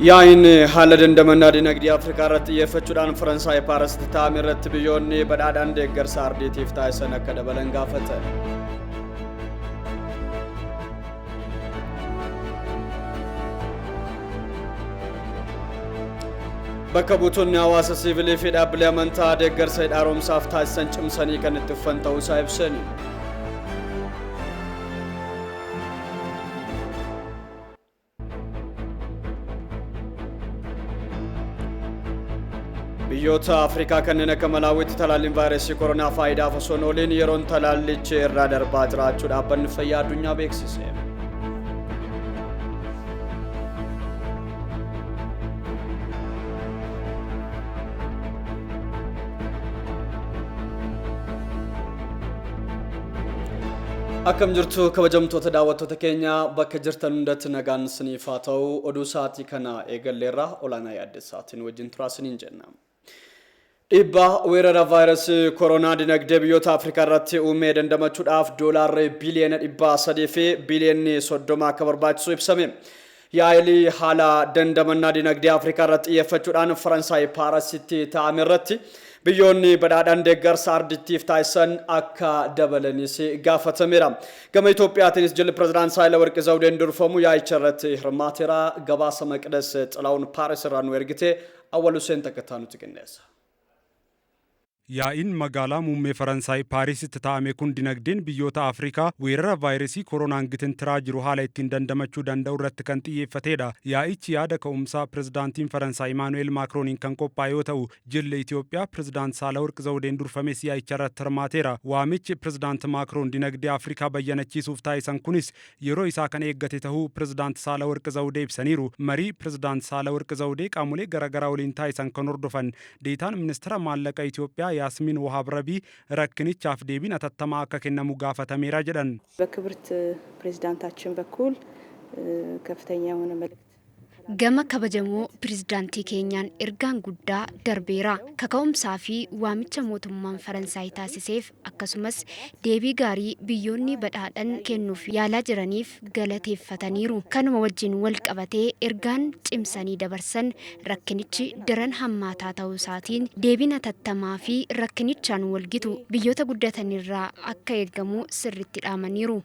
Yaa'in haala dandamannaa dinagdee Afrikaa irratti xiyyeeffachuudhaan Faransaay Paarisitti taa'ame irratti biyyoonni badhaadhaan deeggarsa ardiitiif taasisan akka dabalan gaafate. Bakka buutonni hawaasa siivilii fi dhaabbilee amantaa deeggarsa hidhaaromsaaf taasisan cimsanii kan itti fufan ta'uusaa ibsan. Biyyoota Afrikaa kanneen akka Malaawiitti talaalliin vaayirasii koronaa faayidaaf osoo hin ooliin yeroon talaallichi irraa darbaa jiraachuu dhaabbanni fayyaa addunyaa beeksise. Akkam jirtu kabajamtoota daawwattoota keenya bakka jirtan hundatti nagaan isiniif haa ta'u oduu sa'aatii kana eegalleerra olaanaa yaaddessaatiin wajjin turaasiniin jenna. Dhibba weerara vaayirasii koronaa dinagdee biyyoota Afrikaa irratti uumee dandamachuudhaaf doolaarri biliyoona 300 fi biliyoonni 30 akka barbaachisu ibsame. Yaa'ilii haala dandamannaa dinagdee Afrikaa irratti xiyyeeffachuudhaan Faransaay Paarisitti taa'ame irratti biyyoonni badhaadhaan deeggarsa ardiitiif taasisan akka dabalanis gaafatameera. Gama Itoophiyaatiinis jilli pirezidaant Saahilawarqi Zawudeen durfamu yaa'icha irratti hirmaateera. Gabaasa Maqdes Xilaawun Paaris irraa nu ergite awwal Hussein takkataa nuti qindeessa. Yaa'in magaalaa muummee Faransaay Paarisitti taa'ame kun dinagdeen biyyoota Afrikaa weerara vaayirasii koronaan gitintiraa jiru haala ittiin dandamachuu danda'u irratti kan xiyyeeffatedha. Yaa'ichi yaada ka'umsaa pirezidaantiin Faransaay Imaanu'eel Maakrooniin kan qophaa'e yoo ta'u, jilli Itoophiyaa pirezidaant Saahilawarqi Zawudeen durfames yaa'icha irratti hirmaateera. Waamichi pirezidaant Maakroon dinagdee Afrikaa bayyanachiisuuf taasisan kunis yeroo isaa kan eeggate ta'uu pirezidaant Saahilawarqi Zawudee ibsaniiru. Marii pirezidaant Saahilawarqi Zawudee qaamolee garaagaraa waliin taasisan kan hordofan deetaan ministeera maallaqa Itoophiyaa ያስሚን ወሃብ ረቢ ረክኒቻፍ ዴቢን አተተማ ከከነሙ ጋፈተሜራ ጀደን በክብርት ፕሬዝዳንታችን በኩል ከፍተኛ የሆነ መልእክት Gama kabajamoo pirezidaantii keenyaan ergaan guddaa darbeera. Kaka'umsaa fi waamicha mootummaan Faransaay taasiseef akkasumas deebii gaarii biyyoonni badhaadhan kennuuf yaalaa jiraniif galateeffataniiru. Kanuma wajjin wal qabatee ergaan cimsanii dabarsan rakkinichi daran hammaataa ta'uu isaatiin deebiin atattamaa fi rakkinichaan walgitu biyyoota guddatanirraa akka eegamu sirriitti dhaamaniiru.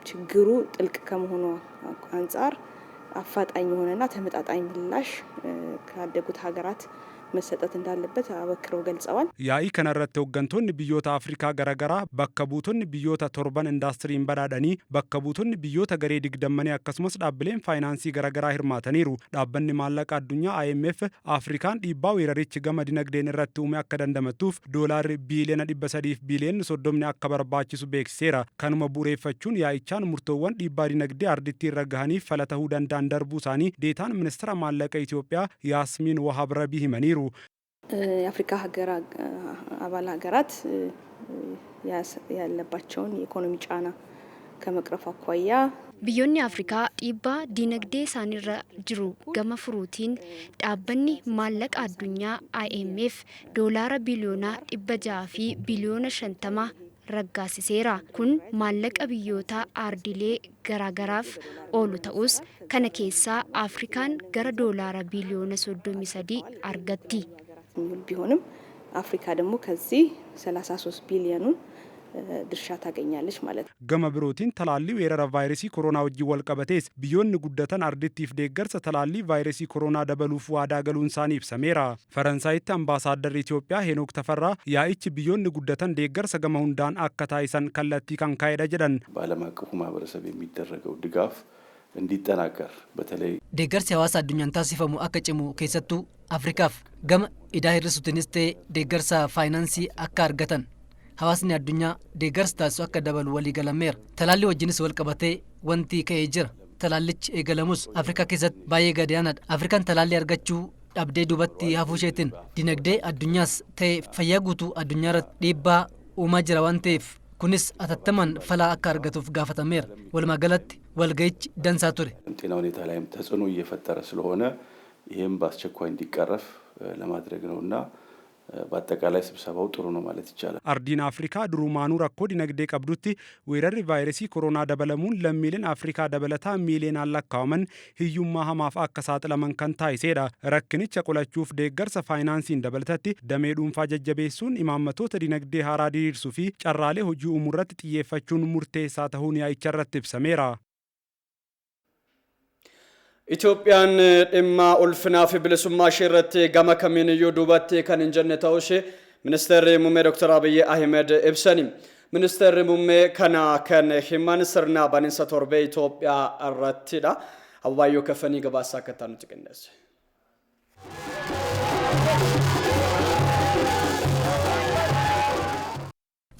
ችግሩ ጥልቅ ከመሆኑ አንፃር አፋጣኝ የሆነና ተመጣጣኝ ምላሽ ካደጉት ሀገራት መሰጠት እንዳለበት አበክረው ገልጸዋል። ያኢ ከነረተ ወገንቶን ቢዮታ አፍሪካ ገረገራ በከቡቶን ቢዮታ ቶርባን ኢንዳስትሪን በዳዳኒ በከቡቶን ቢዮታ ገሬ ድግደመኒ አከስመስ ዳብሌን ፋይናንሲ ገረገራ hirmaataniiru dhaabbanni maallaqa addunyaa IMF Afrikaan dhiibbaa weerarichi gama dinagdeen irratti uume akka dandamatuuf doolaarri biiliyoona 300 fi biiliyoona 30 akka barbaachisu beeksiseera. Kanuma bu'uureffachuun yaa'ichaan murtoowwan dhiibbaa dinagdee ardiitti irra gahaniif fala ta'uu danda'an darbuu isaanii deetaan ministeera maallaqa Itoophiyaa Yaasmiin Wahaab Rabii himaniiru. የአፍሪካ አባል ሀገራት ያለባቸውን የኢኮኖሚ ጫና ከመቅረፍ አኳያ Biyyoonni Afrikaa dhiibbaa dinagdee isaanirra jiru gama furuutiin dhaabbanni maallaqa addunyaa IMF doolaara biliyoona 600 fi biliyoona 50 raggaasiseera. Kun maallaqa biyyoota ardiilee garaagaraaf oolu ta'us kana keessaa Afrikaan gara doolaara biliyoona 33 argatti. ቢሆንም አፍሪካ ደግሞ ከዚህ 33 ቢሊዮኑን ድርሻ ታገኛለች ማለት ነው። ገመ ብሮቲን ተላሊ weerara vaayirasii koronaa wajjin wal qabatees biyyoonni guddatan ardiittiif deeggarsa talaallii vaayirasii koronaa dabaluuf waadaa galuun isaanii ibsameera. Faransaaytti ambaasaaddarri Itoophiyaa Henook Tafarraa yaa'ichi biyyoonni guddatan deeggarsa gama hundaan akka taasisan kallattii kan kaa'edha jedhan. በዓለም አቀፉ ማህበረሰብ የሚደረገው ድጋፍ እንዲጠናከር በተለይ deeggarsi hawaasa addunyaan taasifamu akka cimu keessattuu Afrikaaf gama idaa hir'isuutiinis ta'e deeggarsa faayinaansii akka argatan hawaasni addunyaa deeggarsa taasisu akka dabalu walii galameera. Talaallii wajjinis wal qabatee wanti ka'ee jira. Talaallichi eegalamus Afrikaa keessatti baay'ee gadaanaadha. Afrikaan talaallii argachuu dhabdee duubatti hafuu isheetiin dinagdee addunyaas ta'e fayyaa guutuu addunyaa irratti dhiibbaa uumaa jira waan ta'eef kunis atattamaan falaa akka argatuuf gaafatameera. Walumaa galatti walga'ichi dansaa ture. ጤና ሁኔታ ላይም ተጽዕኖ እየፈጠረ ስለሆነ ይሄም በአስቸኳይ እንዲቀረፍ ለማድረግ ነውና በአጠቃላይ ስብሰባው ጥሩ ነው ማለት ይቻላል። አርዲን አፍሪካ ድሩማኑ ረኮ ዲነግዴ ቀብዱቲ ወይረሪ ቫይረሲ ኮሮና ደበለሙን ለሚልን አፍሪካ ደበለታ ሚሊዮን አላካውመን ህዩማ ሀማፍ አከሳጥ ለመንከን ታይሴዳ ረክንች ቆለቹፍ ደገርሰ ፋይናንሲን ደበለተቲ ደሜዱን ፋጀጀቤሱን ኢማመቶተ ዲነግዴ ሃራ ዲርሱ ፊ ጨራሌ ሆጂ ኡሙረት ጥየፈቹን ሙርቴሳ ተሁን ያይቸረት ብሰሜራ ኢትዮጵያን ድማ ኡልፍናፍ ብልሱማ ሽረት ገማ ከሚንዩ ዱበት ከን እንጀነታውሽ ሚኒስተር ሙሜ ዶክተር አብይ አህመድ ኢብሰኒ ሚኒስተር ሙሜ ከና ከን ሂማን ስርና ባንሰ ቶርቤ ኢትዮጵያ አራቲዳ አባዮ ከፈኒ ገባሳ ከተኑ ጥቅነስ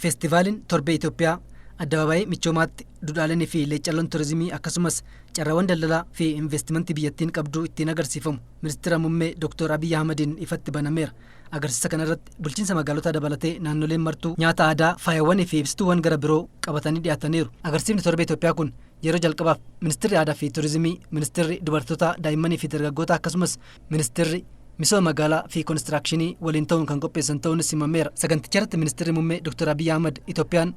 ፌስቲቫልን ቶርቤ ኢትዮጵያ አደባባይ ሚቾማት ዱዳለን ፊ ለጨሎን ቱሪዝሚ አከሱመስ ጨራወን ደለላ ፊ ኢንቨስትመንት ቢየቲን ቀብዱ ኢቲን አገርሲፈሙ ሚኒስትር ሙሜ ዶክተር አብይ አህመድን ኢፈት በነሜር አገርሲሰ ከነረት ቡልቺንሰ መጋሎታ ደበለቴ ናኖሌን መርቱ ኛታ አዳ ፋይወን ፊ ኢብስቱወን ገረ ቢሮ ቀበተኒ ዲያተኔሩ አገርሲፍኒ ቶርቤ ኢትዮጵያ ኩን የሮ jalqabaaf ministirri aadaa fi turizimii ministirri dubartoota daa'immanii fi dargaggoota akkasumas ministirri misooma magaalaa fi konistirakshinii waliin ta'uun kan qopheessan ta'uun simameera saganticharratti ministirri muummee Dr. Abiy Ahmed Itoophiyaan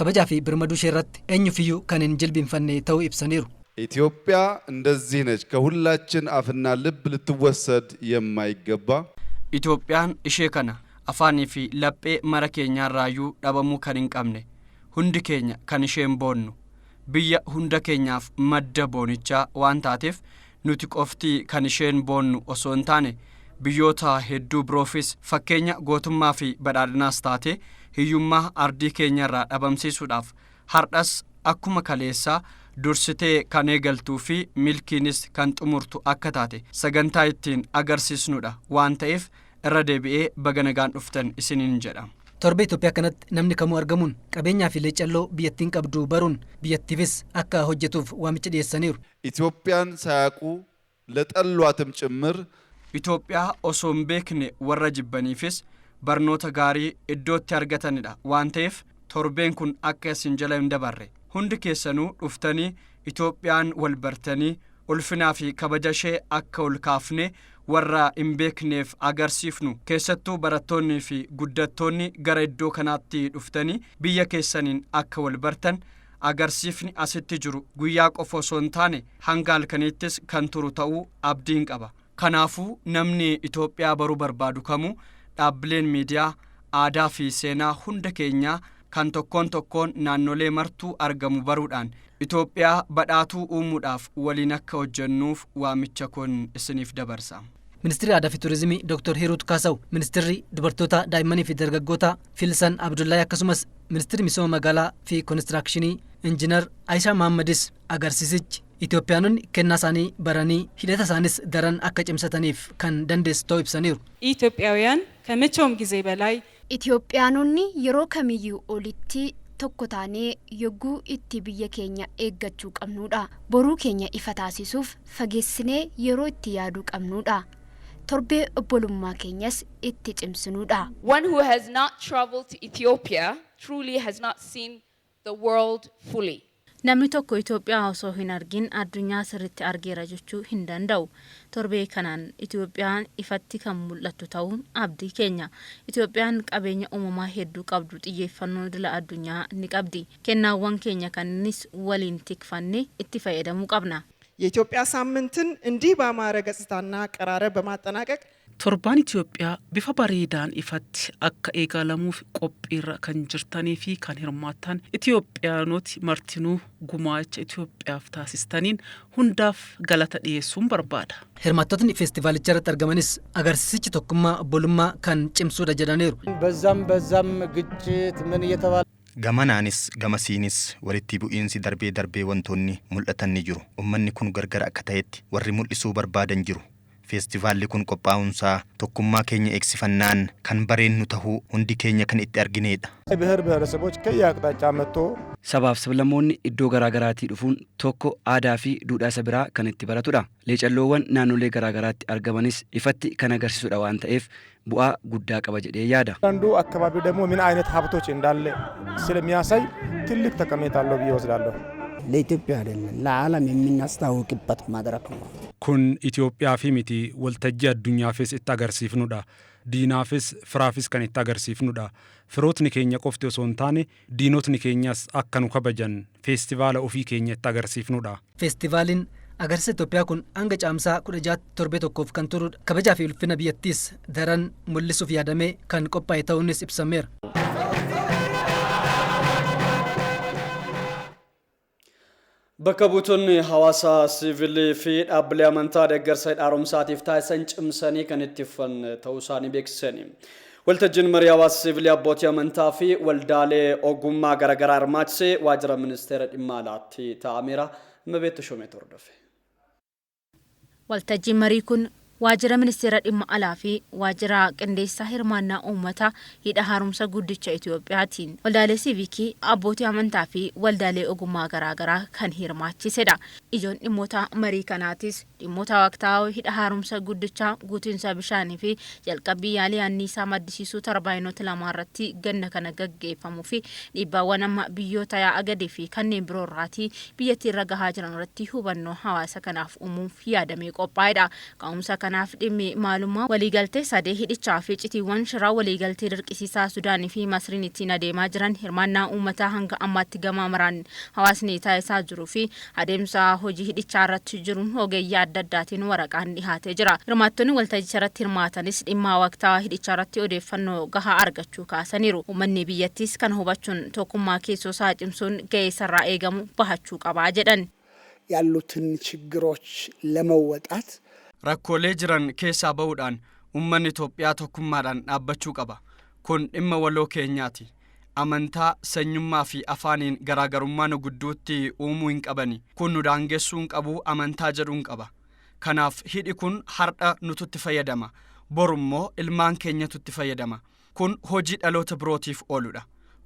kabajaa fi birmaduu ishee irratti eenyufiyyuu kan hin jilbiinfanne ta'uu ibsaniiru. ኢትዮጵያ እንደዚህ ነች ከሁላችን አፍና ልብ ልትወሰድ የማይገባ ኢትዮጵያን ishee kana afaanii fi laphee mara keenyaarraayuu dhabamuu kan hin qabne hundi keenya kan isheen boonnu biyya hunda keenyaaf madda boonichaa waan taateef nuti qofti kan isheen boonnu osoo hin taane biyyoota hedduu biroofis fakkeenya gootummaa fi badhaadhinaas taate hiyyummaa ardii keenyarraa dhabamsiisuudhaaf hardhas akkuma kaleessaa dursitee kan eegaltuu fi milkiinis kan xumurtu akka taate sagantaa ittiin agarsiisnudha waan ta'eef irra deebi'ee baga nagaan dhuftan isiniin jedha. Torbe Itoophiyaa kanatti namni kamuu argamuun qabeenyaa fi leecalloo biyyattiin qabdu baruun biyyattiifis akka hojjetuuf waamicha dhiyeessaniiru. ኢትዮጵያን ሳያውቁ ለጠሏትም ጭምር ኢትዮጵያ osoo hin beekne warra jibbaniifis barnoota gaarii iddootti argatanidha waan ta'eef torbeen kun akka isin jala hin dabarre hundi keessanuu dhuftanii Itoophiyaan wal bartanii ulfinaa fi kabaja ishee akka ol kaafne warra hin beekneef agarsiifnu keessattuu barattoonnii fi guddattoonni gara iddoo kanaatti dhuftanii biyya keessaniin akka wal bartan agarsiifni asitti jiru guyyaa qofa osoo hin taane hanga halkaniittis kan turu ta'uu abdiin qaba. Kanaafuu namni Itoophiyaa baruu barbaadu kamuu dhaabbileen miidiyaa aadaa fi seenaa hunda keenyaa kan tokkoon naannolee martuu argamu baruudhaan Itoophiyaa badhaatuu uumuudhaaf waliin akka hojjennuuf waamicha kun isiniif dabarsa. Ministirri aadaa fi turizimii Dr. Hiruut Kaasaw, ministirri dubartoota daa'immanii fi dargaggoota Filsan Abdullahi akkasumas ministirri misooma magaalaa fi konistirakshinii Injiinar Aishaa Mahammadis agarsiisichi Itoophiyaanonni kennaa isaanii baranii hidhata isaanis daran akka cimsataniif kan dandeessu ta'uu ibsaniiru. ኢትዮጵያውያን ከመቼውም ጊዜ በላይ ኢትዮጵያanonni yeroo kamiyyuu olitti tokko taanee yogguu itti biyya keenya eeggachuu qabnuudha. Boruu keenya ifa taasisuuf fageessinee yeroo itti yaaduu qabnuudha. Torbee obbolummaa keenyas itti cimsinuudha. One who has not traveled to Ethiopia truly has not seen the world fully. Namni tokko Itoophiyaa osoo hin argin addunyaa sirriitti argeera jechuu hin danda'u. Torbee kanaan Itoophiyaan ifatti kan mul'attu ta'uun abdii keenya. Itoophiyaan qabeenya uumamaa hedduu qabdu xiyyeeffannoo idila addunyaa ni qabdi. Kennaawwan keenya kannis waliin tikfanne itti fayyadamuu qabna. የኢትዮጵያ ሳምንትን እንዲህ በአማረ ገጽታና አቀራረብ በማጠናቀቅ torbaan Itoophiyaa bifa bareedaan ifatti akka eegalamuuf qophiirra kan jirtanii fi kan hirmaattan Itoophiyaanoti martinuu gumaacha Itoophiyaaf taasistaniin hundaaf galata dhiyeessuun barbaada. Hirmaattotni feestivaalicha irratti argamanis agarsiisichi tokkummaa obbolummaa kan cimsuudha jedhaniiru. በዛም ግጭት ምን እየተባለ Gamanaanis gamasiinis walitti bu'iinsi darbee wantoonni mul'atan ni jiru. Uummanni kun gargar akka ta'etti warri mul'isuu barbaadan jiru. Feestivaalli kun qophaa'uunsaa tokkummaa keenya eegsifannaan kan bareennu tahuu hundi keenya kan itti argineedha. ብሔር ብሔረሰቦች ከየአቅጣጫ መጥቶ sabaaf sablammoonni iddoo garaagaraatii dhufuun tokko aadaa fi duudhaa isa biraa kan itti baratudha. Leecalloowwan naannolee garaagaraatti argamanis ifatti kan agarsiisudha waan ta'eef bu'aa guddaa qaba jedhee yaada. አንዱ አካባቢ ደግሞ ምን አይነት ሀብቶች እንዳለ ስለሚያሳይ ትልቅ ጠቀሜታ አለው ብዬ ወስዳለሁ። ለኢትዮጵያ አይደለም ለዓለም የምናስተዋውቅበት መድረክ ነው። kun Itoophiyaa fi miti waltajjii addunyaafis itti agarsiifnudha. Diinaafis firaafis kan itti agarsiifnudha. Firootni keenya qofti osoo hin taane diinotni keenyas akka nu kabajan feestivaala ofii keenya itti agarsiifnudha. Feestivaaliin agarsiisa Itoophiyaa kun hanga caamsaa 16 kan turudha. Kabajaa fi ulfina biyyattiis daran mul'isuuf yaadamee kan qophaa'e ta'uunis ibsameera. Bakka buutonni hawaasaa siivilii fi dhaabbilee amantaa deeggarsa haaromsaatiif taasisan cimsanii kan itti fufan ta'uu isaanii beeksisanii. Waltajjiin marii hawaasa siivilii abbootii amantaa fi waldaalee ogummaa garaagaraa hirmaachisee waajjira ministeera dhimma alaatti taa'ameera. Mabeet Shomeet hordofe. Waltajjiin marii kun waajjira ministeera dhimma alaa fi waajjira qindeessaa hirmaannaa uummataa hidha haaromsa guddicha Itoophiyaatiin waldaalee siivikii abbootii amantaa fi waldaalee ogummaa garaagaraa kan hirmaachisedha. Ijoon dhimmoota marii kanaatis dhimmoota waqtaa'oo hidha haaromsa guddichaa guutinsa bishaanii fi jalqabbii yaalii anniisaa maddisiisuu tarbaayinoota lama irratti ganna kana gaggeeffamuu fi dhiibbaawwan amma biyyoota yaa'a gadii fi kanneen biroo irraatii biyyattii irra gahaa jiran irratti hubannoo hawaasa kanaaf uumuuf yaadamee qophaa'edha. Ka'umsa kanaaf dhimmi maalummaa waliigaltee sadee hidhichaa fi citiiwwan shiraa waliigaltee dirqisiisaa Sudaanii fi Masriin ittiin adeemaa jiran hirmaannaa uummataa hanga ammaatti gamaa maraan hawaasni taasisaa jiruu fi adeemsa hojii hidhichaa irratti jiruun ogeeyyii adda addaatiin waraqaan dhihaatee jira. Hirmaattonni waltajjicha irratti hirmaatanis dhimma waqtaa hidhichaa irratti odeeffannoo gahaa argachuu kaasaniiru. Uummanni biyyattiis kan hubachuun tokkummaa keessoo isaa cimsuun ga'ee sarraa eegamu bahachuu qabaa jedhan. ያሉትን ችግሮች ለመወጣት rakkoolee jiran keessaa ba'uudhaan uummanni Itoophiyaa tokkummaadhaan dhaabbachuu qaba. Kun dhimma waloo keenyaati. Amantaa, sanyummaa fi afaaniin garaagarummaa nu gidduutti uumuu hin qabani. Kun nu daangessuu hin qabu, amantaa jedhuu hin qaba. Kanaaf hidhi kun har'a nututti fayyadama. Borummoo ilmaan keenyatutti fayyadama. Kun hojii dhaloota birootiif ooludha.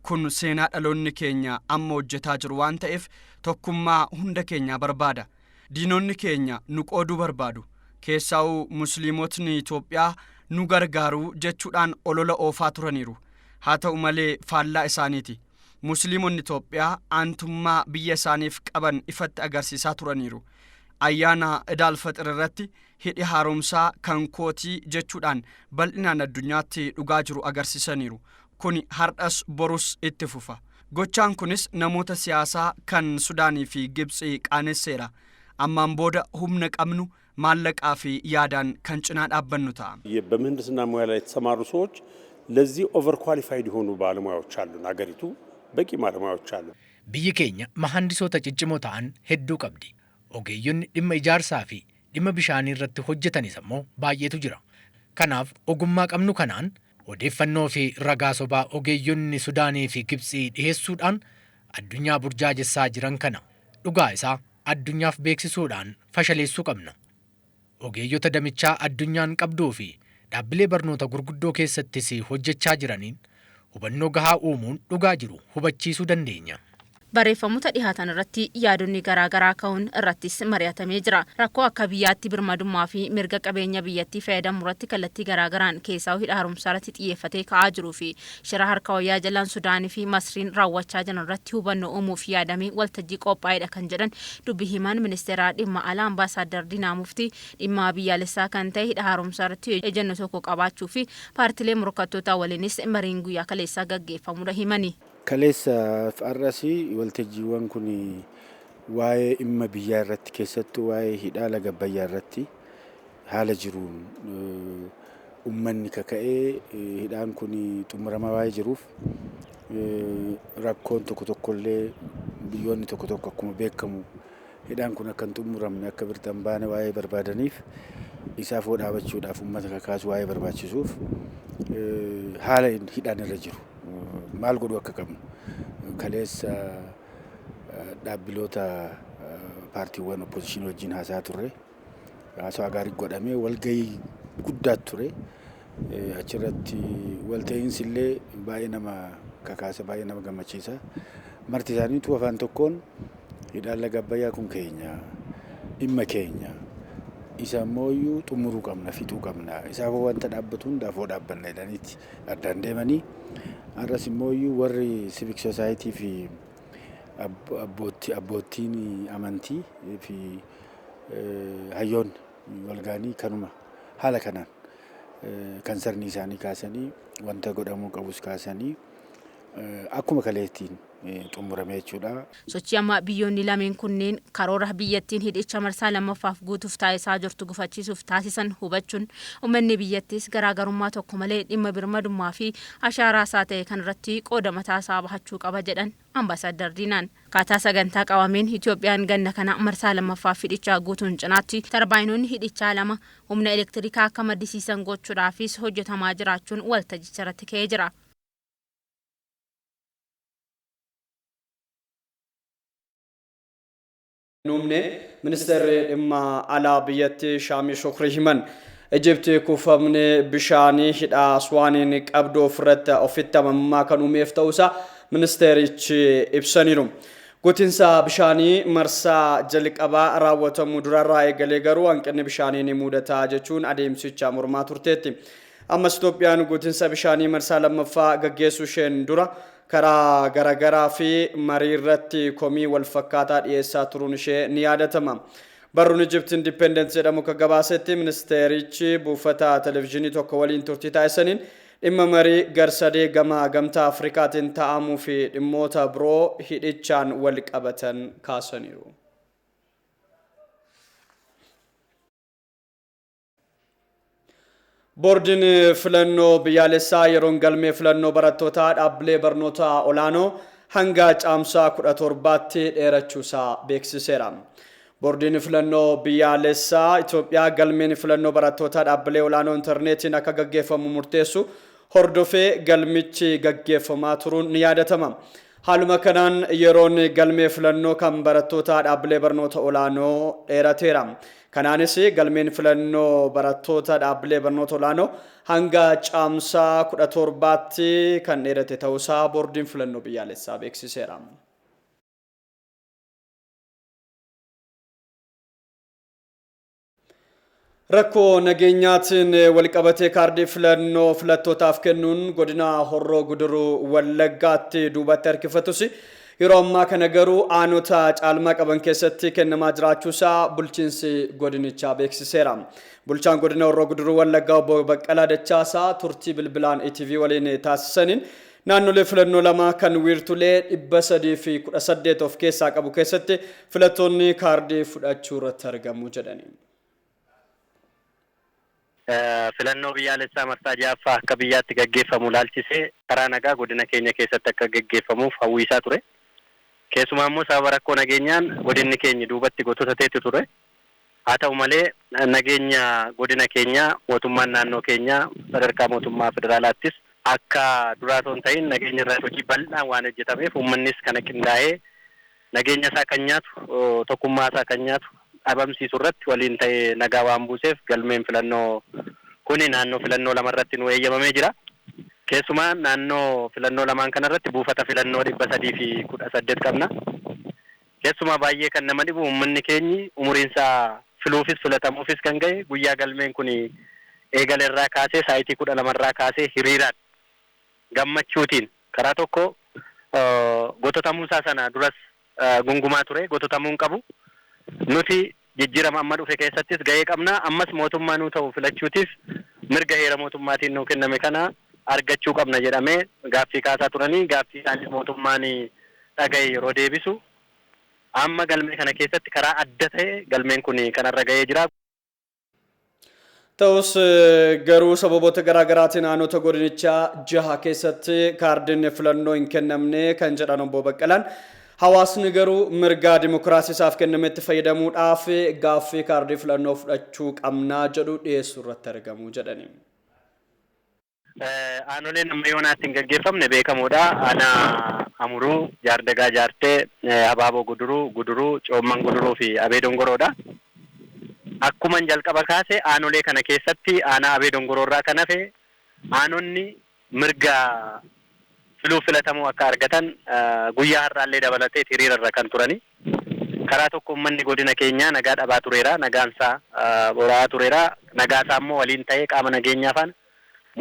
Kun seenaa dhaloonni keenya amma hojjetaa jiru waan ta'eef tokkummaa hunda keenyaa barbaada. Diinonni keenya nu qooduu barbaadu. Keessaa'u musliimotni Itoophiyaa nu gargaaruu jechuudhaan olola oofaa turaniiru. Haa ta'u malee faallaa isaaniiti. Musliimonni Itoophiyaa aantummaa biyya isaaniif qaban ifatti agarsiisaa turaniiru. Ayyaana Idaal Faxir irratti hidhi haaromsaa kan kootii jechuudhaan bal'inaan addunyaatti dhugaa jiru agarsiisaniiru. Kun har'as borus itti fufa. Gochaan kunis namoota siyaasaa kan Sudaanii fi Gibxii qaanesseera. Ammaan booda humna qabnu ማለቃ في ያዳን ከንጭና ዳበኑ ታ በምህንድስና ሙያ ላይ የተሰማሩ ሰዎች ለዚህ ኦቨር ኳሊፋይድ የሆኑ ባለሙያዎች አሉ። አገሪቱ በቂ ባለሙያዎች አሉ። ብይ ኬኛ መሐንዲሶታ ጭጭሞ ታን ሄዱ ቀብዲ ኦጌዩን ድመ ኢጃርሳ ፊ ድመ ቢሻኒ ረት ሆጀተን ይሰሞ ባየቱ ጅራ ከናፍ ኦጉማ ቀምኑ ከናን ኦዴፈኖ ፊ ረጋሶባ ኦጌዩን ሱዳኒ ፊ ግብጽ ዲሄሱዳን አዱኛ ቡርጃጀሳ ጅረን ከና ዱጋ ኢሳ አዱኛፍ ቤክሲሱዳን ፈሸሌሱ ቀምና ogeeyyota damichaa addunyaan qabduu fi dhaabbilee barnoota gurguddoo keessattis hojjechaa jiraniin hubannoo gahaa uumuun dhugaa jiru hubachiisuu dandeenya. Barreeffamoota dhihaatan irratti yaadonni garaagaraa ka'uun irrattis mari'atamee jira. Rakkoo akka biyyaatti birmadummaa fi mirga qabeenya biyyattii fayyadamuu irratti kallattii garaagaraan keessaa hidha haaromsaa irratti xiyyeeffatee ka'aa jiruu fi shira harka wayyaa jalaan Sudaanii fi Masriin raawwachaa jiran irratti hubannoo uumuuf yaadamee waltajjii qophaa'edha kan jedhan dubbi himaan ministeeraa dhimma alaa ambaasaaddar Diinaa Muftii dhimma biyyaalessaa kan ta'e hidha haaromsaa irratti ejjennoo tokko qabaachuu fi paartilee morkattootaa waliinis mariin guyyaa kaleessaa gaggeeffamudha himani. Kaleessa farrasi waltajjiiwwan kun waa'ee dhimma biyyaa irratti keessattuu waa'ee hidhaa laga Abbayyaa irratti haala jiruun uummanni kaka'ee hidhaan kun xumuramaa waa'ee jiruuf rakkoon tokko tokkollee biyyoonni tokko tokko akkuma beekamu hidhaan kun akka hin xumuramne akka birtan baane waa'ee barbaadaniif isaaf dhaabachuudhaaf uummata kakaasu waa'ee barbaachisuuf haala hidhaan irra jiru. Maal godhu akka qabnu kaleessa dhaabbiloota paartiiwwan opposition wajjin haasaa turre haasaa gaarii godhamee walgahii guddaa ture achirratti walta'iinsi illee baay'ee nama kakaasa baay'ee nama gammachiisa marti isaaniitu afaan tokkoon hidhaan laga Abbayyaa kun keenya dhimma keenya isa mooyyuu xumuruu qabna fixuu qabna isaaf wanta dhaabbatu hundaafoo dhaabbanna jedhaniiti addaan deemanii arras mooyyuu warri civic society fi abbootiin amantii fi hayyoon walgaanii kanuma haala kanaan kan sirni isaanii kaasanii wanta godhamuu qabus kaasanii akkuma kaleettiin xumurame jechuudha. Sochii amma biyyoonni lameen kunneen karoora biyyattiin hidhicha marsaa lammaffaaf guutuuf taasisaa jirtu gufachiisuuf taasisan hubachuun uummanni biyyattis garaagarummaa tokko malee dhimma birmadummaa fi ashaaraa isaa ta'e kanarratti qooda mataa isaa bahachuu qaba jedhan Ambaasaadar Diinaan. Akkaataa sagantaa qabameen Itoophiyaan ganna kana marsaa lammaffaaf hidhichaa guutuun cinaatti tarbaayinoonni hidhichaa lama humna elektirikaa akka maddisiisan gochuudhaafis hojjetamaa jiraachuun waltajjicha irratti ka'ee jira. Numne Ministeerri dhimma alaa biyyatti Shaamii Shukrii himan Ijipti kuufamni bishaanii hidha Aswaaniin qabdu ofirratti ofitti amanamummaa kan uumeef ta'uusaa ministeerichi ibsaniiru. Guutinsa bishaanii marsaa jalqabaa raawwatamu durarraa eegalee garuu hanqinni bishaanii ni mudata jechuun adeemsicha mormaa turteetti. Ammas Itoophiyaan guutinsa bishaanii marsaa lammaffaa gaggeessuu isheen dura karaa garagaraa fi marii irratti komii wal fakkaataa dhiyeessaa turuun ishee ni yaadatama. Barruun Egypt Independent jedhamu akka gabaasetti ministeerichi buufata televezyiinii tokko waliin turtii taasisaniin dhimma marii garsadee gama gamtaa Afrikaatiin ta'amuu fi dhimmoota biroo hidhichaan wal qabatan kaasaniiru. Boordiin filannoo biyyaalessaa yeroon galmee filannoo barattootaa dhaabbilee barnoota olaanoo hanga caamsaa 17tti dheerachuusaa beeksiseera. Boordiin filannoo biyyaalessaa Itoophiyaa galmeen filannoo barattootaa dhaabbilee olaanoo intarneetiin akka gaggeeffamu murteessu hordofee galmichi gaggeeffamaa turuun ni yaadatama. Haaluma kanaan yeroon galmee filannoo kan barattootaa dhaabbilee barnoota olaanoo dheerateera. Kanaanis galmeen filannoo barattoota dhaabbilee barnoota olaanoo hanga caamsaa 17tti kan dheerate ta'uusaa boordiin filannoo biyyaalessaa beeksiseera. Rakkoo nageenyaatiin walqabatee kaardii filannoo filattootaaf kennuun godina Horroo Guduruu Wallaggaatti duubatti harkifatus yeroo ammaa kana garuu aanota caalmaa qaban keessatti kennamaa jiraachuusaa bulchiinsi godinichaa beeksiseera. Bulchaan godina Horroo Guduruu Wallaggaa obbo Baqqalaa Dachaasaa turtii bilbilaan ETV waliin taasisaniin naannolee filannoo lama kan wiirtulee 318 of keessaa qabu keessatti filattoonni kaardii fudhachuu irratti argamu jedhani. Filannoo biyyaalessaa marsaa ja'affaa akka biyyaatti gaggeeffamu laalchisee karaa nagaa godina keenya keessatti akka gaggeeffamuuf hawwiisaa ture. Keessumaa immoo sababa rakkoo nageenyaan godinni keenya duubatti gootota ta'etu ture. Haa ta'u malee nageenya godina keenyaa mootummaan naannoo keenyaa sadarkaa mootummaa federaalaattis akka duraatoon ta'in nageenya irraa hojii bal'aan waan hojjetameef uummannis kana qindaa'ee nageenya isaa kan nyaatu tokkummaa isaa kan nyaatu dhabamsiisuu irratti waliin ta'ee nagaa waan buuseef galmeen filannoo kuni naannoo filannoo lama irratti nu eeyyamamee jira. Keessumaa naannoo filannoo lamaan kanarratti buufata filannoo 318 qabna. Keessumaa baay'ee kan nama dhibu uummanni keenyi umuriinsaa filuufis filatamuufis kan ga'e guyyaa galmeen kun eegale irraa kaasee saayitii 12 irraa kaasee hiriiraan gammachuutiin karaa tokko goototamuusaa sana duras gungumaa ture goototamuun qabu. Nuti jijjiirama amma dhufe keessattis ga'ee qabna. Ammas mootummaa nuu ta'u filachuutiif mirga heera mootummaatiin nuu kenname kana argachuu qabna jedhamee gaaffii kaasaa turanii gaaffii isaanis mootummaan dhaga'e yeroo deebisu amma galmee kana keessatti karaa adda ta'e galmeen kun kanarra ga'ee jira. Ta'us garuu sababoota garaagaraatiin aanota godinichaa 6 keessatti kaardiin filannoo hin kennamne kan jedhan obbo Baqqalaan hawaasni garuu mirga dimokiraasii isaaf kennametti fayyadamuudhaaf gaaffii kaardii filannoo fudhachuu qabnaa jedhu dhiyeessuu irratti argamu jedhani. Aanoleen amma yoonaatti hin gaggeeffamne beekamuudha. Aanaa Amuruu, Jaardagaa Jaartee, Abaaboo Guduruu, Coomman Guduruu fi Abee Dongoroodha. Akkuma jalqaba kaase aanolee kana keessatti aanaa Abee Dongoroorraa kan hafe aanonni mirga filuuf filatamuu akka argatan guyyaa har'aallee dabalatee hiriirarra kan turani. Karaa tokko uummanni godina keenyaa nagaa dhabaa tureera, nagaansaa boraa tureera, nagaasaa immoo waliin ta'ee qaama nageenyaafaan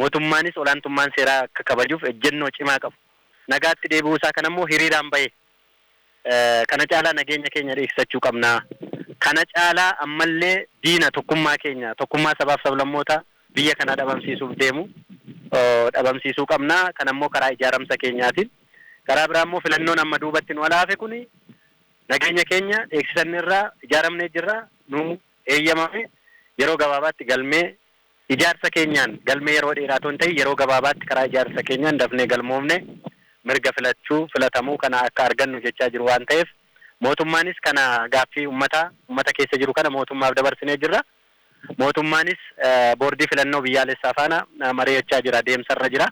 mootummaanis olaantummaan seeraa akka kabajuuf ejjennoo cimaa qabu. Nagaatti deebi'uu isaa kan ammoo hiriiraan bahe kana caalaa nageenya keenya eegsisachuu qabna. Kana caalaa ammallee diina tokkummaa keenya tokkummaa sabaaf sablammoota biyya kana dhabamsiisuuf deemu dhabamsiisuu qabna. Kan ammoo karaa ijaaramsa keenyaatiin karaa biraa immoo filannoon amma duubatti nu alaafe kuni nageenya keenya eegsisannirraa ijaaramnee jirra. Nu eeyyamame yeroo gabaabaatti galmee ijaarsa keenyaan galmee yeroo dheeraa ta'uu hin ta'in yeroo gabaabaatti karaa ijaarsa keenyaan dafnee galmoomne mirga filatamuu kana akka argannu jechaa jiru waan ta'eef mootummaanis kana gaaffii ummata keessa jiru kana mootummaaf dabarsinee jirra. Mootummaanis boordii filannoo biyyaalessaa faana mari'achaa jira, deemsarra jira.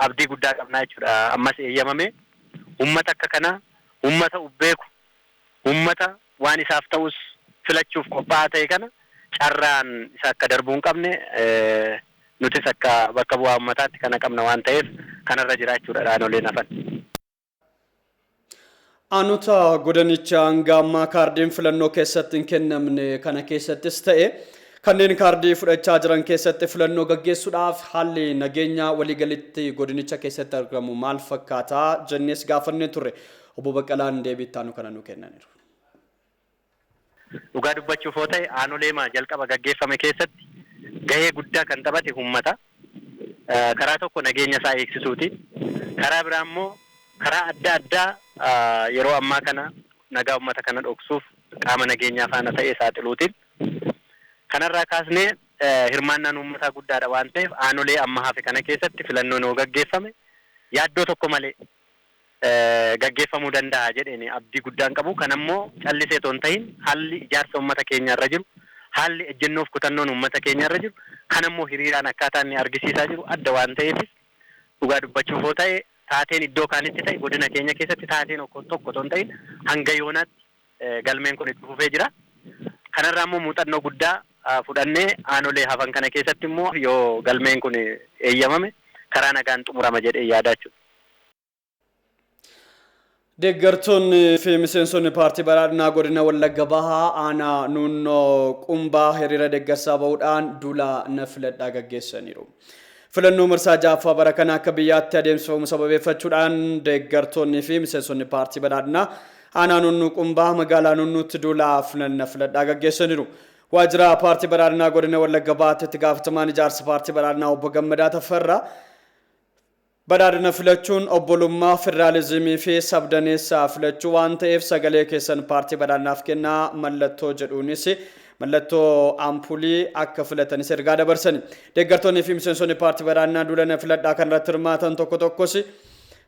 Abdii guddaa qabnaa jechuudha. Ammas eeyyamame ummata akka kana ummata ubbeeku ummata waan isaaf ta'us filachuuf qophaa'aa ta'e kana carraan isa akka darbuu hin qabne nutis akka bakka bu'aa ummataatti kana qabna waan ta'eef kanarra jiraachuudha dhaanoleen hafan. Aanota godinicha hanga ammaa kaardiin filannoo keessatti hin kennamne kana keessattis ta'e kanneen kaardii fudhachaa jiran keessatti filannoo gaggeessuudhaaf haalli nageenya waliigalitti godinicha keessatti argamu maal fakkaata jennees gaafannee turre. Obbo Baqqalaan deebii ittaanu kana nu kennaniiru. Dhugaa dubbachuuf yoo ta'e aanoleema jalqaba gaggeeffame keessatti gahee guddaa kan taphate uummata. Karaa tokko nageenya isaa eegsisuuti. Karaa biraa immoo karaa adda addaa yeroo ammaa kana nagaa uummata kana dhoksuuf qaama nageenyaa faana ta'ee saaxiluutiin. Kanarraa kaasnee hirmaannaan uummataa guddaadha waan ta'eef aanolee amma hafe kana keessatti filannoon yoo gaggeeffame yaaddoo tokko malee gaggeeffamuu danda'a jedheen abdii guddaan qabu. Kanammoo callisee toon ta'in haalli ijaarsa uummata keenyaarra jiru, haalli ejjennoof kutannoon uummata keenyaarra jiru, kanammoo hiriiraan akkaataa inni argisiisaa jiru adda waan ta'eef dhugaa dubbachuuf yoo ta'e taateen iddoo kaanitti ta'e godina keenya keessatti taateen tokko toon ta'in hanga yoonaatti galmeen kun itti fufee jira. Kanarraa immoo muuxannoo guddaa fudhannee aanolee hafan kana keessatti immoo yoo galmeen kun eeyyamame karaa nagaan xumurama jedhee yaadaa jechuudha. Deeggartoonni fi miseensonni paartii badhaadhinaa godina Wallagga Bahaa aanaa Nuunnoo Qumbaa hiriira deeggarsaa bahuudhaan duula na filadhaa gaggeessaniiru. Filannoo marsaa ja'affaa bara kana akka biyyaatti adeemsifamu sababeeffachuudhaan deeggartoonni fi miseensonni paartii badhaadhinaa aanaa Nuunnoo Qumbaa magaalaa Nuunnuutti duula na filadhaa gaggeessaniiru. Waajjira paartii badhaadhinaa godina Wallagga Bahaatti itti gaafatamaan ijaarsa paartii badhaadhinaa obbo Gammadaa Tafarraa badhaadhina filachuun obbolummaa federaalizimii fi sabdaneessaa filachuu waan ta'eef sagalee keessan paartii badhaadhinaaf kennaa mallattoo jedhuunis mallattoo ampulii akka filatanis ergaa dabarsani. Deeggartoonni fi miseensonni paartii badhaadhinaa duula na filadhaa kanarratti hirmaatan tokko tokkos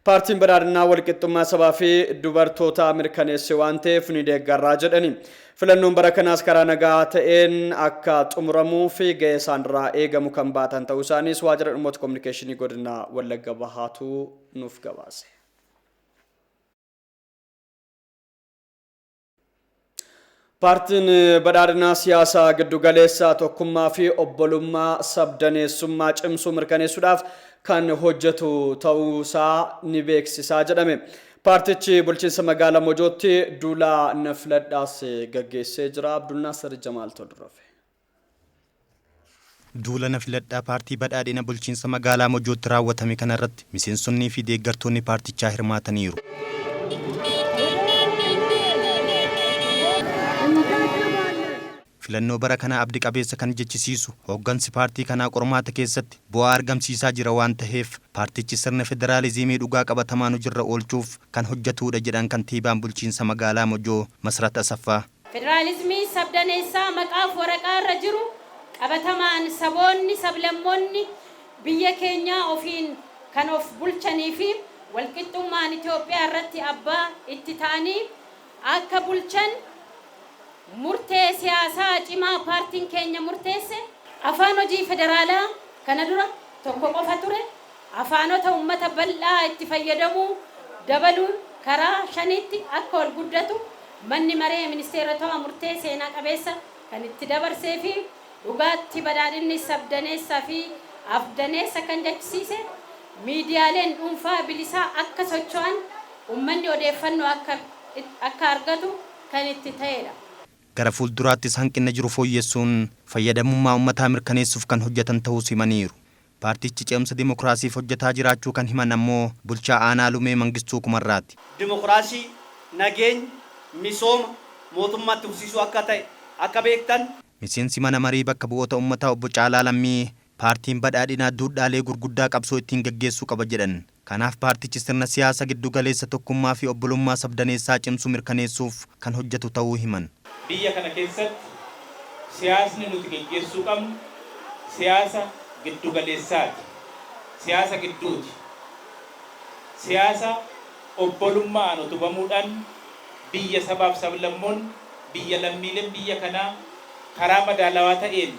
paartiin badhaadhinaa walqixxummaa sabaa fi dubartootaa mirkaneesse waan ta'eef ni deeggarraa jedhani. Filannoon bara kanaas karaa nagaa ta'een akka xumuramuu fi gahee isaanirraa eegamu kan baatan ta'uu isaaniis waajjira dhimmoota kominikeeshinii godina Wallagga Bahaatu nuuf gabaase. Paartiin badhaadhinaa siyaasaa giddugaleessaa tokkummaa fi obbolummaa sabdaneessummaa cimsuu mirkaneessuudhaaf kan hojjetu ta'uusaa ni beeksisaa jedhame. Paartichi bulchiinsa magaalaa Mojootti duula na filadhaas gaggeessee jira. Abdulnaasir Jamaal Todorofe. Duula na filadhaa paartii badhaadhina bulchiinsa magaalaa Mojootti raawwatame kanarratti miseensonnii fi deeggartoonni paartichaa hirmaataniiru. Filannoo bara kana abdii qabeessa kan jechisiisu hooggansi paartii kanaa qormaata keessatti bu'aa argamsiisaa jira waan ta'eef paartichi sirna federaalizimii dhugaa qabatamaan hojiirra oolchuuf kan hojjetudha jedhan kantiibaan bulchiinsa magaalaa Mojoo Masrat Asaffaa. Federaalizimii sabdaneessaa maqaaf waraqaa irra jiru qabatamaan saboonni sablammoonni biyya keenyaa ofiin kan of bulchanii fi walqixxummaan Itoophiyaa irratti abbaa itti ta'anii akka bulchan murtee siyaasaa cimaa paartiin keenya murteesse afaan hojii federaalaa kana dura tokko qofa ture afaanota uummata bal'aa itti fayyadamuu dabaluun karaa shanitti akka ol guddatu manni maree ministeerota murtee seenaa qabeessa kan itti dabarsee fi dhugaatti badhaadhinni sabdaneessaa fi afdaneessa kan jechisiise miidiyaaleen dhuunfaa bilisaa akka socho'an uummanni odeeffannoo akka argatu kan itti ta'edha. Gara fuulduraattis hanqina jiru fooyyessuun fayyadamummaa uummataa mirkaneessuuf kan hojjetan ta'uu himaniiru. Paartichi ce'umsa dimokiraasiif hojjetaa jiraachuu kan himan ammoo bulchaa aanaa Lumee Mangistuu Kumarraati. Dimokiraasii nageenya misooma mootummaatti fufsiisuu akka ta'e akka beektan. Miseensi mana marii bakka bu'oota uummataa obbo Caalaa Lammii paartiin badhaadhinaa duudhaalee gurguddaa qabsoo ittiin gaggeessuu qaba jedhan. Kanaaf paartichi sirna siyaasa giddu galeessa tokkummaa fi obbolummaa sabdaneessaa cimsuu mirkaneessuuf kan hojjetu ta'uu himan. Biyya kana keessatti siyaasni nuti gaggeessuu qabnu siyaasa giddu galeessaati. Siyaasa gidduuti. Siyaasa obbolummaan utubamuudhaan biyya sabaaf sablammoon biyya lammiileen biyya kanaa karaa madaalawaa ta'een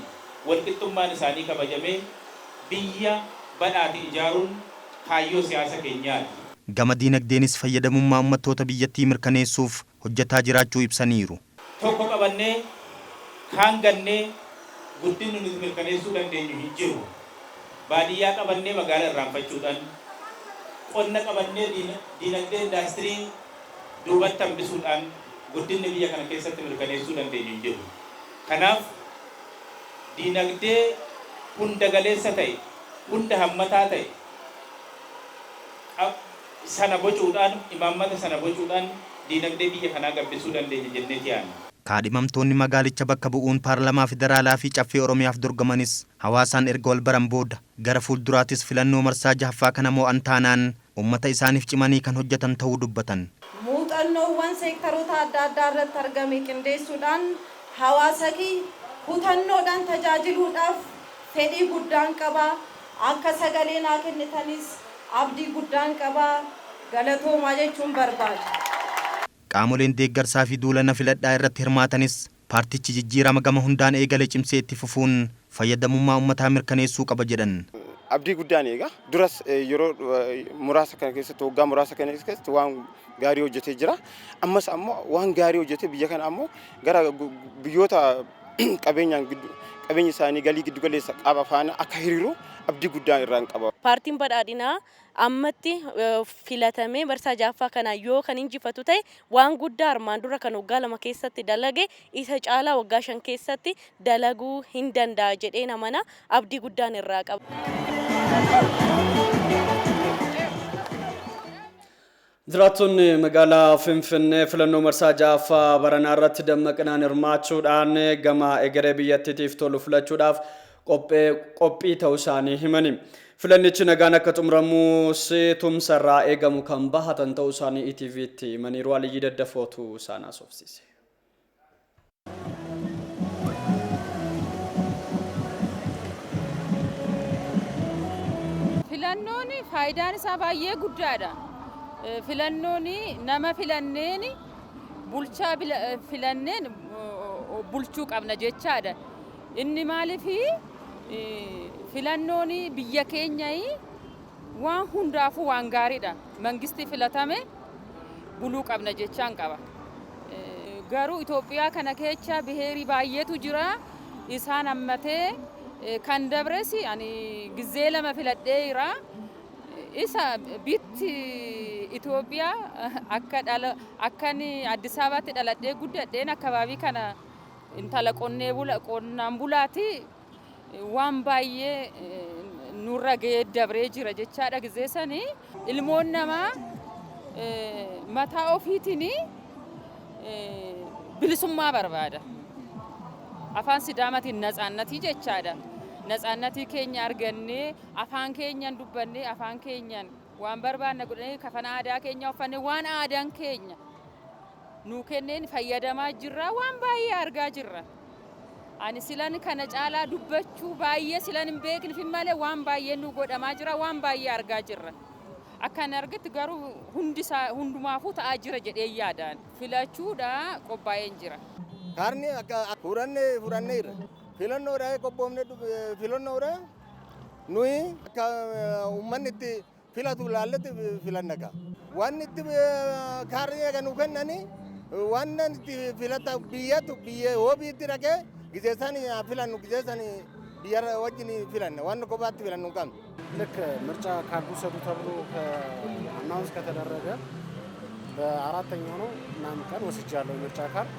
walqixxummaan isaanii kabajamee biyya badhaate ijaaruun kaayyoo siyaasa keenyaati. Gama diinagdeenis fayyadamummaa uummattoota biyyattii mirkaneessuuf hojjetaa jiraachuu ibsaniiru. Tokko qabannee kaan gannee guddinni nuti mirkaneessuu dandeenyu hin jiru. Baadiyyaa qabannee magaalaa irraanfachuudhaan qonna qabannee diinagdee indaastirii duubatti hambisuudhaan guddinni biyya kana keessatti mirkaneessuu dandeenyu hin jiru. Kanaaf diinagdee hunda galeessa ta'e, hunda hammataa ta'e sana bocuudhaan, imaammata sana bocuudhaan diinagdee biyya kanaa gabbisuu dandeenya jennee yaadna. Kaadhimamtoonni magaalicha bakka bu'uun paarlamaa federaalaa fi caffee Oromiyaaf dorgomanis hawaasaan erga wal baran booda gara fuulduraatis filannoo marsaa jahaffaa kana mo'an taanaan uummata isaaniif cimanii kan hojjetan ta'uu dubbatan. Muuxannoowwan seektaroota adda addaa irratti argame qindeessuudhaan hawaasa hutannoodhaan tajaajiluudhaaf fedhii guddaan qaba. Akka sagalee naa kennitanis abdii guddaan qaba. Galatoomaa jechuun barbaada. Qaamoleen deeggarsaa fi duulana filadhaa irratti hirmaatanis paartichi jijjiirama gama hundaan eegale cimsee itti fufuun fayyadamummaa uummataa mirkaneessuu qaba jedhan. Abdii guddaan eega duras yeroo muraasa kana keessatti waggaa muraasa kana keessatti waan gaarii hojjetee jira. Ammas ammoo waan gaarii hojjetee biyya kana ammoo gara biyyoota qabeenya isaanii galii giddu galeessa qaba faana akka hiriiru abdii guddaan irraan qaba. Paartiin badhaadhinaa ammatti filatamee marsaa jahaffaa kana yoo kan injifatu ta'e waan guddaa armaan dura kan waggaa 2 keessatti dalage isa caalaa waggaa 5 keessatti dalaguu hin danda'a jedhee namana abdii guddaan irraa qaba. Jiraattonni magaalaa Finfinnee filannoo marsaa jahaffaa baranaa irratti dammaqinaan hirmaachuudhaan gama egeree biyyattiitiif tolu filachuudhaaf qophii ta'uu isaanii himani. Filannichi nagaan akka xumuramus tumsarraa eegamu kan bahatan ta'uu isaanii ETV'tti himaniiru. Aliyyii Daddafootu isaan haasofsiise. Filannoon faayidaan isaa baay'ee guddaadha. Filannoon nama filanneen bulchaa filanneen bulchuu qabna jechaadha. Inni maaliif filannoon biyya keenya waan hundaafuu waan gaariidha. Mangisti filatame buluu qabna jechaan qaba. Garuu Itoophiyaa kana keessa biheerii baay'eetu jira. Isaan ammatee kan dabres ani gizee 2 filadhee jira. Isa bitti Itoophiyaa akka Addis Ababaatti dhaladhee guddadheen akkabaabii kana intala qonnaan bulaati waan baay'ee nurra ga'ee dabree jira jechaadha. Gizee sanii ilmoon namaa mataa ofiitiin bilisummaa barbaada. Afaan Sidaamaatiin natsaannatii jechaadha. Natsaannatii keenya argannee afaan keenyaan dubbannee afaan keenyaan waan barbaanne godhanii kafana aadaa keenya uffanne waan aadaan keenya nu kenneen fayyadamaa jirra waan baay'ee argaa jirra. Ani silan kana caalaa dubbachuu baay'ee silan hin beekne malee waan baay'ee nu godhamaa jira waan baay'ee argaa jirra. Akkan argatti garuu hundumaafuu ta'aa jira jedhee yaadaan filachuudha qophaa'een jira. Kaarni akka furanneerra. Filannoodha qophoofne filannoodha nuyi akka uummanni itti filatu laalletti filannaga. Waan itti kaarni eega nu kennani waan itti filata biyya hoobiitti dhaqee gizeessan filannu gizeessan biyya wajjin filanna waan kophaatti filannu hin qabnu. ልክ ምርጫ ካርድ ውሰዱ ተብሎ አናውንስ ከተደረገ በ4ኛው ነው ምናምን ቀን ወስጃለሁ ምርጫ ካርድ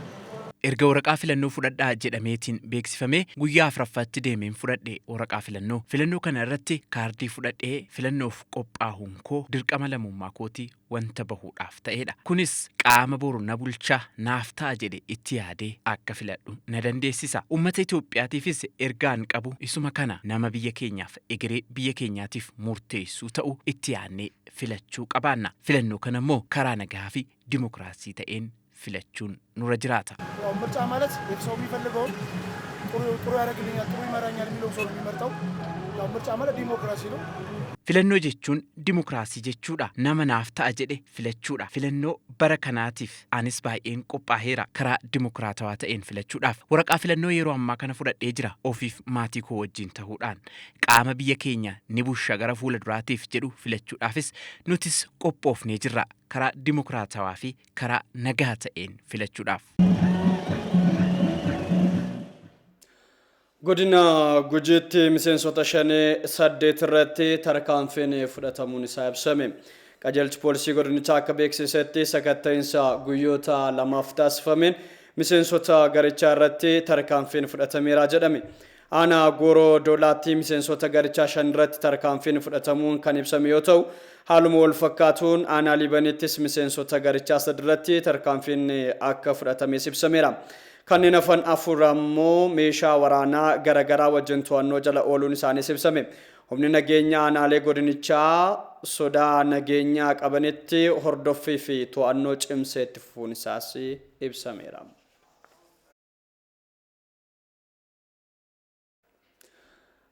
erga waraqaa filannoo fudhadhaa jedhameetiin beeksifamee guyyaa afuraffaatti deemeen fudhadhe waraqaa filannoo kana irratti kaardii fudhadhee filannoof qophaa'uun koo dirqama lammummaa kootii wanta bahuudhaaf ta'edha. Kunis qaama boru na bulchaa naaf ta'a jedhe itti yaadee akka filadhu na dandeessisa. Uummata Itoophiyaatiifis ergaan qabu isuma kana nama biyya keenyaaf egeree biyya keenyaatiif murteessuu ta'u itti yaadnee filachuu qabaanna. Filannoo kana immoo karaa nagaa fi dimokiraasii ta'een filachuun nurra jiraata. ምርጫ ማለት የሰው የሚፈልገው ጥሩ ያደርግልኛል ጥሩ ይመራኛል የሚለው ሰው ነው የሚመርጠው። ምርጫ ማለት ዲሞክራሲ ነው። Filannoo jechuun dimokiraasii jechuudha. Nama naaf ta'a jedhe filachuudha. Filannoo bara kanaatiif anis baay'een qophaa'eera karaa dimokiraatawaa ta'een filachuudhaaf. Waraqaa filannoo yeroo ammaa kana fudhadhee jira ofiif maatii koo wajjin ta'uudhaan. Qaama biyya keenya ni bulcha gara fuula duraatiif jedhu filachuudhaafis nutis qophoofnee jirra karaa dimokiraatawaa fi karaa nagaa ta'een filachuudhaaf. Godina Gujiitti miseensota shanee 8 irratti tarkaanfiin fudhatamuun isaa ibsame. Qajeelchi poolisii godinichaa akka beeksisetti sakatta'insa guyyoota lamaaf taasifameen miseensota garichaa irratti tarkaanfiin fudhatameera jedhame. Aanaa Gooroo Doolaatti miseensota garichaa 5 irratti tarkaanfiin fudhatamuun kan ibsame yoo ta'u, haaluma wal fakkaatuun aanaa Libanittis miseensota garichaa 3 irratti tarkaanfiin akka fudhatames ibsameera. Kanneen hafan afur ammoo meeshaa waraanaa garagaraa wajjin to'annoo jala ooluun isaanii ibsame. Humni nageenya aanaalee godinichaa sodaa nageenyaa qabanitti hordoffii fi to'annoo cimsee itti fufuun isaas ibsameera.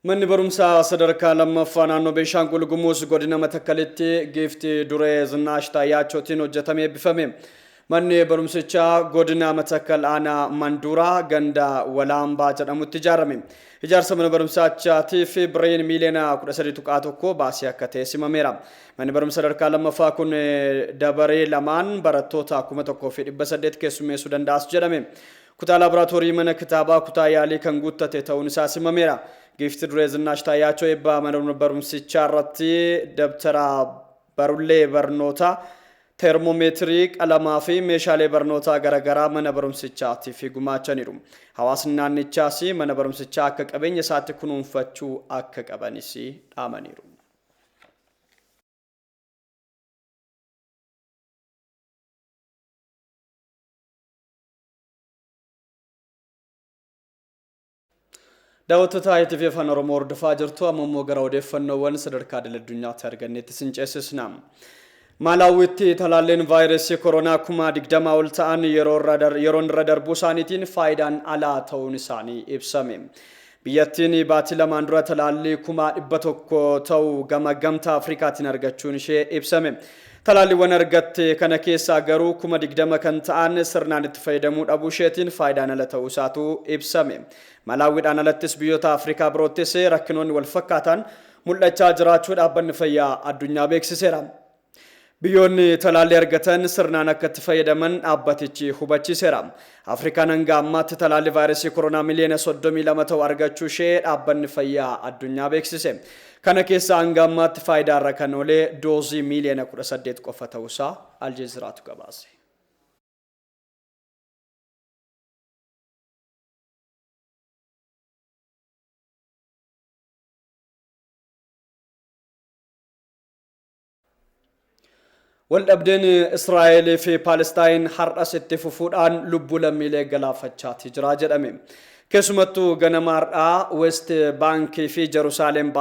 Manni barumsaa sadarkaa lammaffaa naannoo Beeshaangul Gumuz godina Matakkalitti giiftii duree Zinaash Taayyachootiin hojjetamee eebbifame. Manni barumsichaa godina Matakkal aanaa Manduraa ganda Walaambaa jedhamutti ijaarame. Ijaarsa mana barumsachaatiif bireen miliyoona 13.1 baasii akka ta'e himameera. Manni barumsa sadarkaa lammaffaa kun dabaree lamaan barattoota 1,800 keessummeessuu danda'as jedhame. Kutaa laaboraatoorii mana kitaabaa kutaa yaalii kan guuttate ta'uun isaa himameera. Giiftii duree Zinaash Taayyachoo eebbaa mana barumsichaa irratti dabtara barullee barnootaa termometrii qalamaa fi meeshaalee barnootaa garagaraa mana barumsichaatiif gumaachaniiru. Hawaasni naannichaas mana barumsichaa akka qabeenya isaatti kunuunfachuu akka qabanis dhaamaniiru. Daawwattoota ITV Afaan Oromoo hordofaa jirtu ammoo gara odeeffannoowwan sadarkaa addunyaatti argannetti isin ceesisna. Malawitti talaalleen vaayirasii koronaa 20 ol ta'an yeroon irra darbuu isaaniitiin faayidaan alaa ta'uun isaanii ibsame. Biyyattiin baatii lamaan dura talaallii 100,000 ta'u gamtaa Afrikaatiin argachuun ishee ibsame. Talaalliiwwan argatte kana keessaa garuu 20 kan ta'an sirnaan itti fayyadamuu dhabuu isheetiin faayidaan ala ta'uu isaatu ibsame. Malawiidhaan alattis biyyoota Afrikaa biroottis rakkinoonni wal fakkaatan mul'achaa jiraachuu dhaabbanni fayyaa addunyaa beeksiseera. Biyyoonni talaallii argatan sirnaan akka itti fayyadaman dhaabbatichi hubachiiseera. Afrikaan hanga ammaatti talaallii vaayirasii koronaa miliyoona 32 ta'u argachuu ishee dhaabbanni fayyaa addunyaa beeksise. Kana keessaa hanga ammaatti faayidaarra kan oolee doozii miliyoona 18 qofa ta'uusaa Aljeeziraatu gabaase. Waldhabdeen Israa'eel fi Palestaan har'as itti fufuudhaan lubbuu lammiilee galaafachaa jira jedhame. Keessumattuu ganama har'aa West Baankii fi Jerusalem